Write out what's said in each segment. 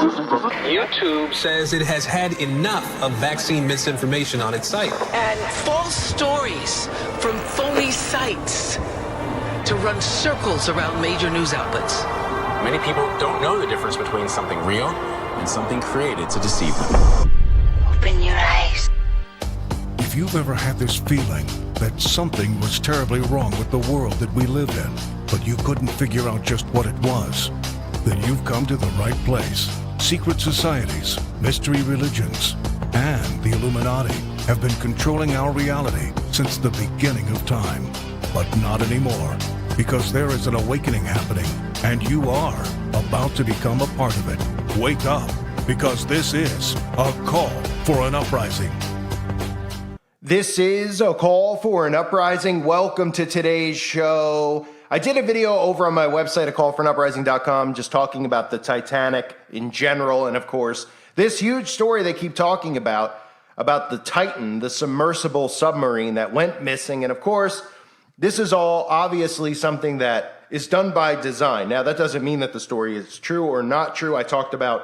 YouTube says it has had enough of vaccine misinformation on its site. And false stories from phony sites to run circles around major news outlets. Many people don't know the difference between something real and something created to deceive them. Open your eyes. If you've ever had this feeling that something was terribly wrong with the world that we live in, but you couldn't figure out just what it was, then you've come to the right place. Secret societies, mystery religions, and the Illuminati have been controlling our reality since the beginning of time. But not anymore, because there is an awakening happening, and you are about to become a part of it. Wake up, because this is a call for an uprising. This is a call for an uprising. Welcome to today's show. I did a video over on my website, acallforanuprising.com, just talking about the Titanic in general, and of course, this huge story they keep talking about the Titan, the submersible submarine that went missing. And of course, this is all obviously something that is done by design. Now, that doesn't mean that the story is true or not true. I talked about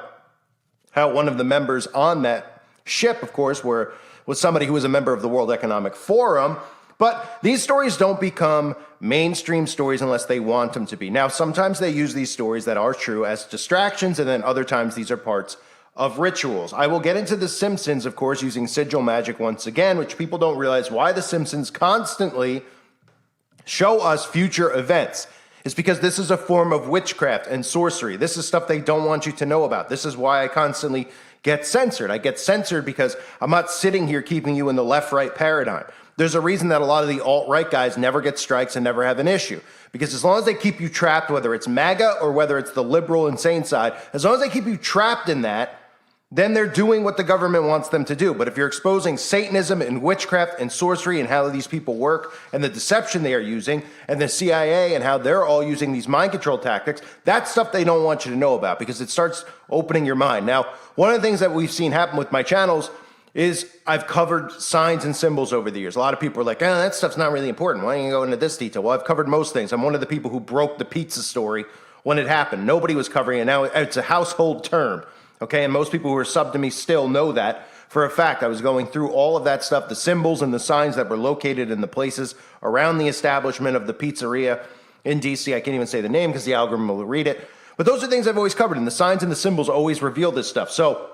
how one of the members on that ship, of course, was somebody who was a member of the World Economic Forum. But these stories don't become mainstream stories unless they want them to be. Now, sometimes they use these stories that are true as distractions, and then other times these are parts of rituals. I will get into The Simpsons, of course, using sigil magic once again, which people don't realize why The Simpsons constantly show us future events. It's because this is a form of witchcraft and sorcery. This is stuff they don't want you to know about. This is why I constantly get censored. I get censored because I'm not sitting here keeping you in the left-right paradigm. There's a reason that a lot of the alt-right guys never get strikes and never have an issue. Because as long as they keep you trapped, whether it's MAGA or whether it's the liberal insane side, as long as they keep you trapped in that, then they're doing what the government wants them to do. But if you're exposing Satanism and witchcraft and sorcery and how these people work and the deception they are using and the CIA and how they're all using these mind control tactics, that's stuff they don't want you to know about because it starts opening your mind. Now, one of the things that we've seen happen with my channels is I've covered signs and symbols over the years. A lot of people are like, that stuff's not really important. Why don't you go into this detail? Well, I've covered most things. I'm one of the people who broke the pizza story when it happened. Nobody was covering it. Now it's a household term. Okay, and most people who are subbed to me still know that for a fact. I was going through all of that stuff, the symbols and the signs that were located in the places around the establishment of the pizzeria in DC. I can't even say the name because the algorithm will read it. But those are things I've always covered, and the signs and the symbols always reveal this stuff. So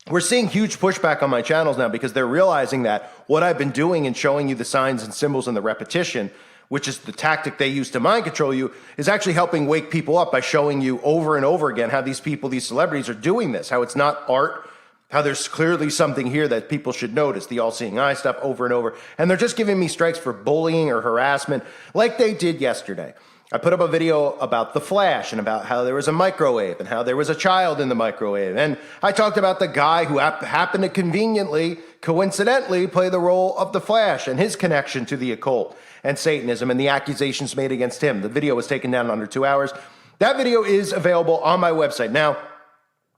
we're seeing huge pushback on my channels now because they're realizing that what I've been doing and showing you the signs and symbols and the repetition, which is the tactic they use to mind control you, is actually helping wake people up by showing you over and over again how these people, these celebrities are doing this, how it's not art, how there's clearly something here that people should notice, the all-seeing eye stuff over and over. And they're just giving me strikes for bullying or harassment like they did yesterday. I put up a video about the Flash and about how there was a microwave and how there was a child in the microwave. And I talked about the guy who happened to coincidentally play the role of the Flash and his connection to the occult and Satanism and the accusations made against him. The video was taken down in under 2 hours. That video is available on my website. Now,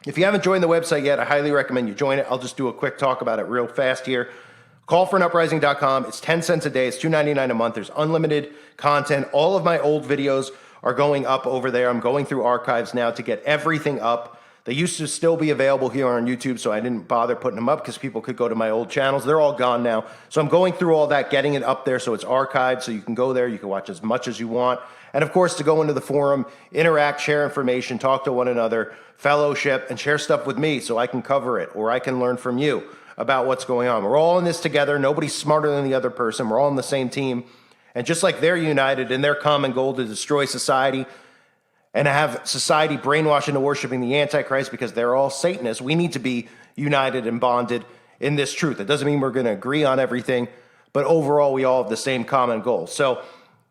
if you haven't joined the website yet, I highly recommend you join it. I'll just do a quick talk about it real fast here. Callforanuprising.com. It's 10 cents a day. It's $2.99 a month. There's unlimited content. All of my old videos are going up over there. I'm going through archives now to get everything up. They used to still be available here on YouTube, so I didn't bother putting them up because people could go to my old channels. They're all gone now. So I'm going through all that, getting it up there so it's archived, so you can go there. You can watch as much as you want. And of course, to go into the forum, interact, share information, talk to one another, fellowship, and share stuff with me so I can cover it or I can learn from you about what's going on. We're all in this together. Nobody's smarter than the other person. We're all on the same team. And just like they're united in their common goal to destroy society and to have society brainwashed into worshiping the Antichrist because they're all Satanists, we need to be united and bonded in this truth. It doesn't mean we're going to agree on everything, but overall we all have the same common goal. So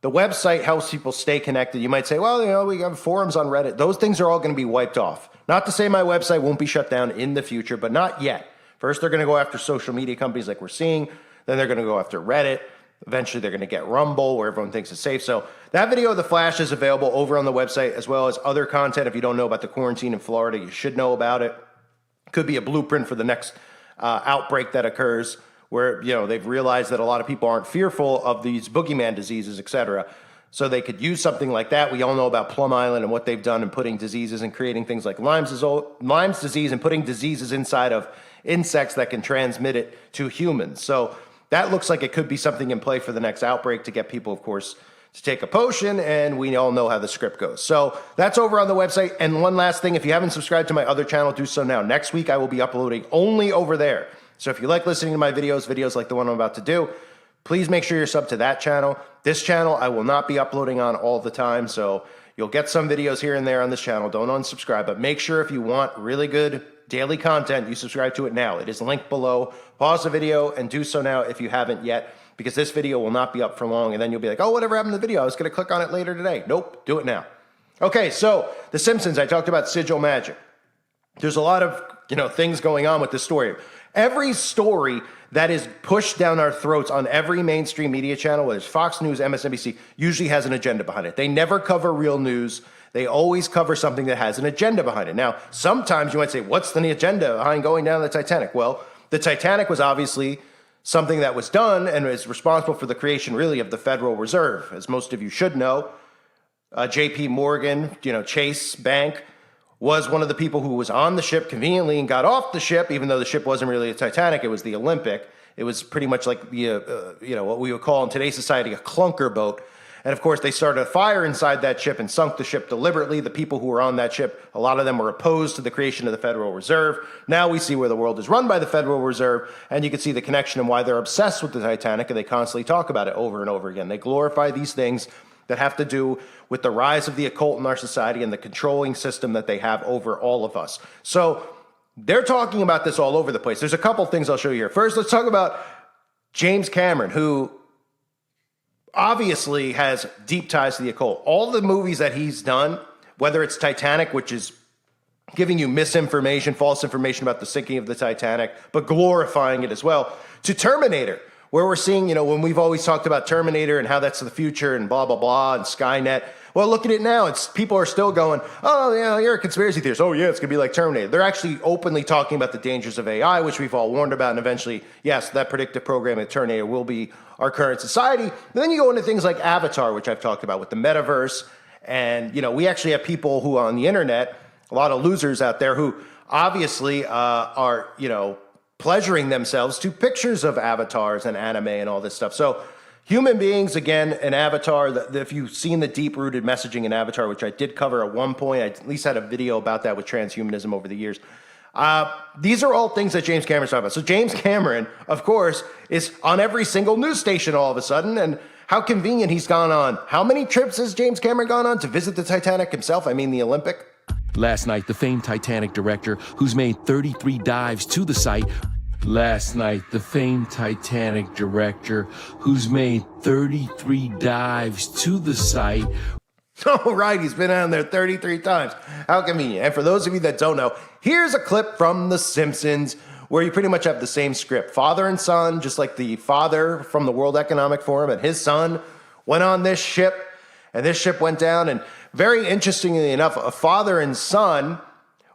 the website helps people stay connected. You might say, well, we have forums on Reddit. Those things are all going to be wiped off. Not to say my website won't be shut down in the future, but not yet. First, they're going to go after social media companies like we're seeing. Then they're going to go after Reddit. Eventually, they're going to get Rumble, where everyone thinks it's safe. So that video of the Flash is available over on the website, as well as other content. If you don't know about the quarantine in Florida, you should know about it. Could be a blueprint for the next outbreak that occurs, where they've realized that a lot of people aren't fearful of these boogeyman diseases, etc. So they could use something like that. We all know about Plum Island and what they've done in putting diseases and creating things like Lyme's disease and putting diseases inside of insects that can transmit it to humans. So that looks like it could be something in play for the next outbreak to get people, of course, to take a potion, and we all know how the script goes. So that's over on the website. And one last thing, if you haven't subscribed to my other channel, do so now. Next week, I will be uploading only over there. So if you like listening to my videos like the one I'm about to do, please make sure you're subbed to that channel. This channel, I will not be uploading on all the time, so you'll get some videos here and there on this channel. Don't unsubscribe, but make sure if you want really good daily content, you subscribe to it now. It is linked below. Pause the video and do so now if you haven't yet, because this video will not be up for long, and then you'll be like, oh, whatever happened to the video? I was going to click on it later today. Nope, do it now. Okay, so The Simpsons, I talked about sigil magic. There's a lot of, things going on with this story. Every story that is pushed down our throats on every mainstream media channel, whether it's Fox News, MSNBC, usually has an agenda behind it. They never cover real news. They always cover something that has an agenda behind it. Now, sometimes you might say, what's the agenda behind going down the Titanic? Well, the Titanic was obviously something that was done and is responsible for the creation, really, of the Federal Reserve. As most of you should know, J.P. Morgan, Chase Bank, was one of the people who was on the ship conveniently and got off the ship, even though the ship wasn't really a Titanic, it was the Olympic. It was pretty much like the, what we would call in today's society a clunker boat. And of course, they started a fire inside that ship and sunk the ship deliberately. The people who were on that ship, a lot of them were opposed to the creation of the Federal Reserve. Now we see where the world is run by the Federal Reserve, and you can see the connection and why they're obsessed with the Titanic, and they constantly talk about it over and over again. They glorify these things that have to do with the rise of the occult in our society and the controlling system that they have over all of us. So they're talking about this all over the place. There's a couple things I'll show you here. First, let's talk about James Cameron, who obviously has deep ties to the occult. All the movies that he's done, whether it's Titanic, which is giving you misinformation, false information about the sinking of the Titanic, but glorifying it as well, to Terminator, where we're seeing, when we've always talked about Terminator and how that's the future and blah, blah, blah, and Skynet. Well, look at it now. People are still going, oh, yeah, you're a conspiracy theorist. Oh, yeah, it's going to be like Terminator. They're actually openly talking about the dangers of AI, which we've all warned about. And eventually, yes, that predictive programming Terminator will be our current society. And then you go into things like Avatar, which I've talked about with the metaverse. And, we actually have people who on the internet, a lot of losers out there who obviously are, pleasuring themselves to pictures of avatars and anime and all this stuff. So human beings, again, an avatar, if you've seen the deep-rooted messaging in Avatar, which I did cover at one point, I at least had a video about that with transhumanism over the years. These are all things that James Cameron's talking about. So James Cameron, of course, is on every single news station all of a sudden, and how convenient he's gone on. How many trips has James Cameron gone on to visit the Titanic himself? I mean, the Olympic? Last night, the famed Titanic director, who's made 33 dives to the site, Last night, the famed Titanic director, who's made 33 dives to the site. Oh, right, he's been on there 33 times. How convenient. And for those of you that don't know, here's a clip from The Simpsons where you pretty much have the same script. Father and son, just like the father from the World Economic Forum and his son went on this ship, and this ship went down. And very interestingly enough, a father and son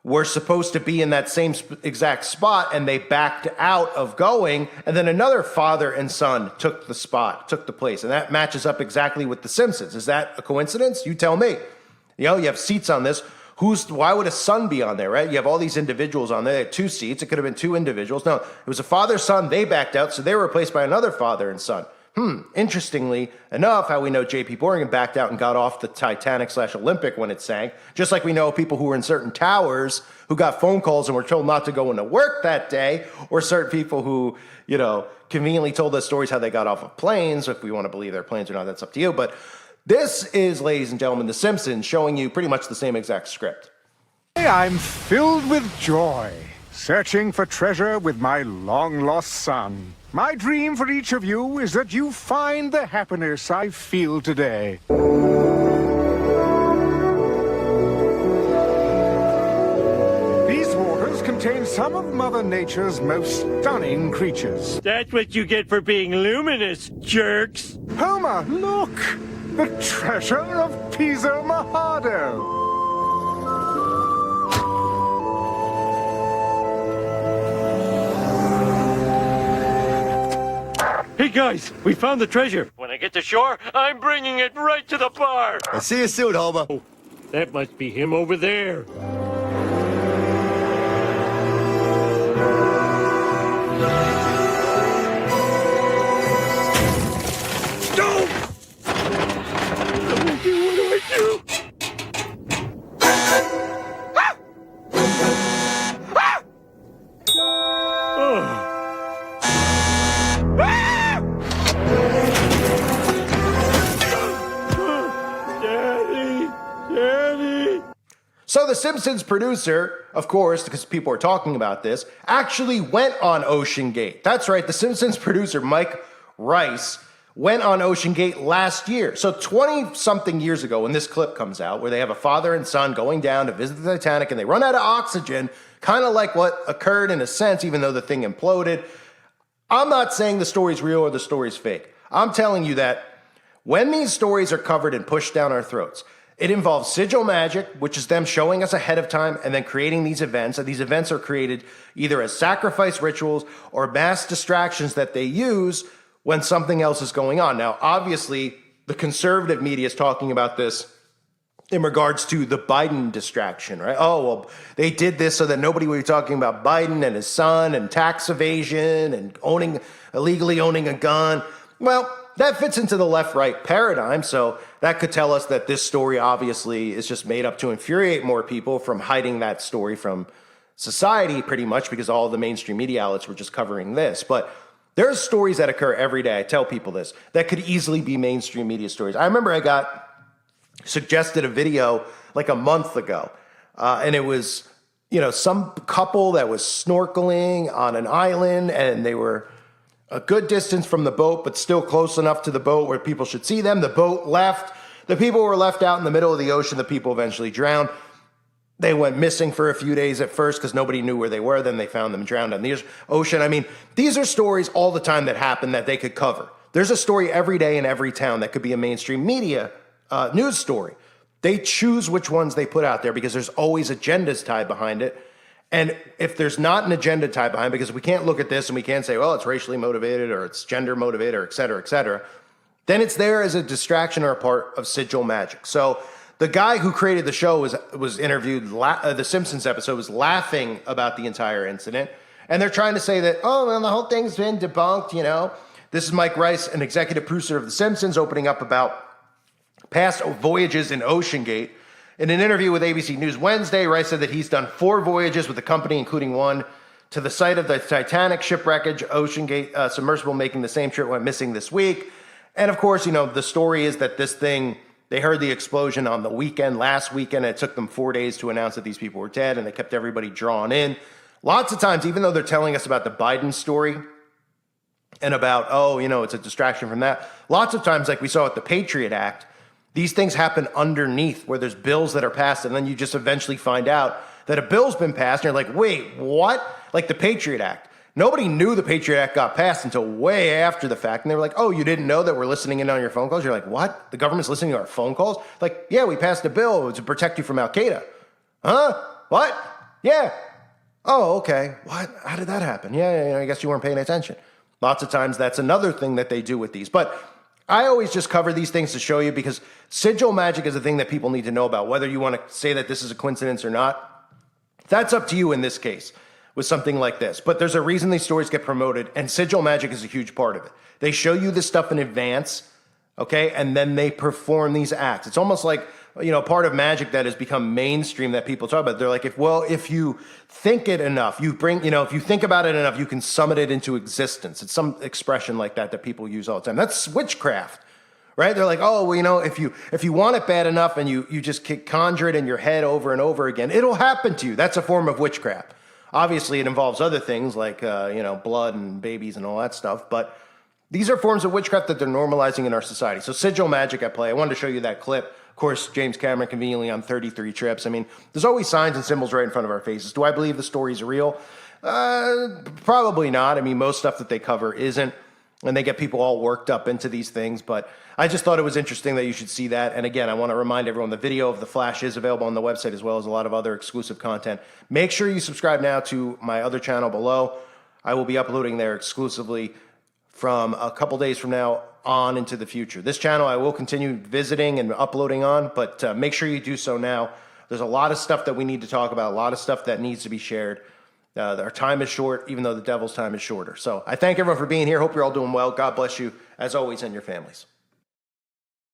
were supposed to be in that same exact spot, and they backed out of going, and then another father and son took the spot, took the place, and that matches up exactly with The Simpsons. Is that a coincidence? You tell me. You have seats on this. Why would a son be on there, right? You have all these individuals on there. They had 2 seats. It could have been 2 individuals. No, it was a father-son. They backed out, so they were replaced by another father and son. Interestingly enough, how we know J.P. Morgan backed out and got off the Titanic/Olympic when it sank, just like we know people who were in certain towers who got phone calls and were told not to go into work that day, or certain people who, conveniently told us stories how they got off of planes. If we want to believe their planes or not, that's up to you. But this is, ladies and gentlemen, The Simpsons, showing you pretty much the same exact script. I'm filled with joy, searching for treasure with my long-lost son. My dream for each of you is that you find the happiness I feel today. These waters contain some of Mother Nature's most stunning creatures. That's what you get for being luminous, jerks! Homer, look! The treasure of Piso Mojado! Hey guys, we found the treasure. Wanna I get to shore, I'm bringing it right to the bar. I'll see you soon, Homer. Oh, that must be him over there. So the Simpsons producer, of course, because people are talking about this, actually went on Ocean Gate. That's right, the Simpsons producer, Mike Rice, went on Ocean Gate last year. So 20-something years ago, when this clip comes out, where they have a father and son going down to visit the Titanic, and they run out of oxygen, kind of like what occurred in a sense, even though the thing imploded. I'm not saying the story's real or the story's fake. I'm telling you that when these stories are covered and pushed down our throats, it involves sigil magic, which is them showing us ahead of time and then creating these events. And these events are created either as sacrifice rituals or mass distractions that they use when something else is going on. Now, obviously, the conservative media is talking about this in regards to the Biden distraction, right? Oh, well, they did this so that nobody would be talking about Biden and his son and tax evasion and illegally owning a gun. Well, that fits into the left-right paradigm, so that could tell us that this story obviously is just made up to infuriate more people from hiding that story from society pretty much because all the mainstream media outlets were just covering this. But there's stories that occur every day, I tell people this, that could easily be mainstream media stories. I remember I got suggested a video like a month ago, and it was, some couple that was snorkeling on an island, and they were a good distance from the boat, but still close enough to the boat where people should see them. The boat left. The people were left out in the middle of the ocean. The people eventually drowned. They went missing for a few days at first because nobody knew where they were. Then they found them drowned in the ocean. I mean, these are stories all the time that happen that they could cover. There's a story every day in every town that could be a mainstream media news story. They choose which ones they put out there because there's always agendas tied behind it. And if there's not an agenda tied behind, because we can't look at this and we can't say, well, it's racially motivated or it's gender motivated or et cetera, then it's there as a distraction or a part of sigil magic. So the guy who created the show was interviewed, the Simpsons episode, was laughing about the entire incident. And they're trying to say that, oh, well, the whole thing's been debunked, This is Mike Rice, an executive producer of The Simpsons, opening up about past voyages in Ocean Gate. In an interview with ABC News Wednesday, Rice said that he's done 4 voyages with the company, including one to the site of the Titanic shipwreckage. Ocean Gate submersible making the same trip went missing this week. And of course, the story is that this thing, they heard the explosion on the last weekend, and it took them 4 days to announce that these people were dead, and they kept everybody drawn in. Lots of times, even though they're telling us about the Biden story and about, it's a distraction from that, lots of times, like we saw with the Patriot Act, these things happen underneath where there's bills that are passed, and then you just eventually find out that a bill's been passed, and you're like, wait, what? Like the Patriot Act. Nobody knew the Patriot Act got passed until way after the fact, and they were like, oh, you didn't know that we're listening in on your phone calls? You're like, what? The government's listening to our phone calls? Like, yeah, we passed a bill to protect you from Al-Qaeda. Huh? What? Yeah. Oh, okay. What? How did that happen? Yeah, I guess you weren't paying attention. Lots of times that's another thing that they do with these. But I always just cover these things to show you because sigil magic is a thing that people need to know about. Whether you want to say that this is a coincidence or not, that's up to you in this case with something like this. But there's a reason these stories get promoted, and sigil magic is a huge part of it. They show you this stuff in advance, okay, and then they perform these acts. It's almost like, part of magic that has become mainstream that people talk about. They're like, if you think it enough, if you think about it enough, you can summon it into existence. It's some expression like that people use all the time. That's witchcraft, right? They're like, oh, well, if you want it bad enough and you just conjure it in your head over and over again, it'll happen to you. That's a form of witchcraft. Obviously, it involves other things like, blood and babies and all that stuff, but these are forms of witchcraft that they're normalizing in our society. So sigil magic at play. I wanted to show you that clip. Of course, James Cameron conveniently on 33 trips. I mean, there's always signs and symbols right in front of our faces. Do I believe the story's real? Probably not. I mean, most stuff that they cover isn't, and they get people all worked up into these things. But I just thought it was interesting that you should see that. And again, I want to remind everyone the video of The Flash is available on the website as well as a lot of other exclusive content. Make sure you subscribe now to my other channel below. I will be uploading there exclusively from a couple days from now on into the future. This channel I will continue visiting and uploading on, but make sure you do so now. There's a lot of stuff that we need to talk about, a lot of stuff that needs to be shared. Our time is short, even though the devil's time is shorter. So I thank everyone for being here. Hope you're all doing well. God bless you, as always, and your families.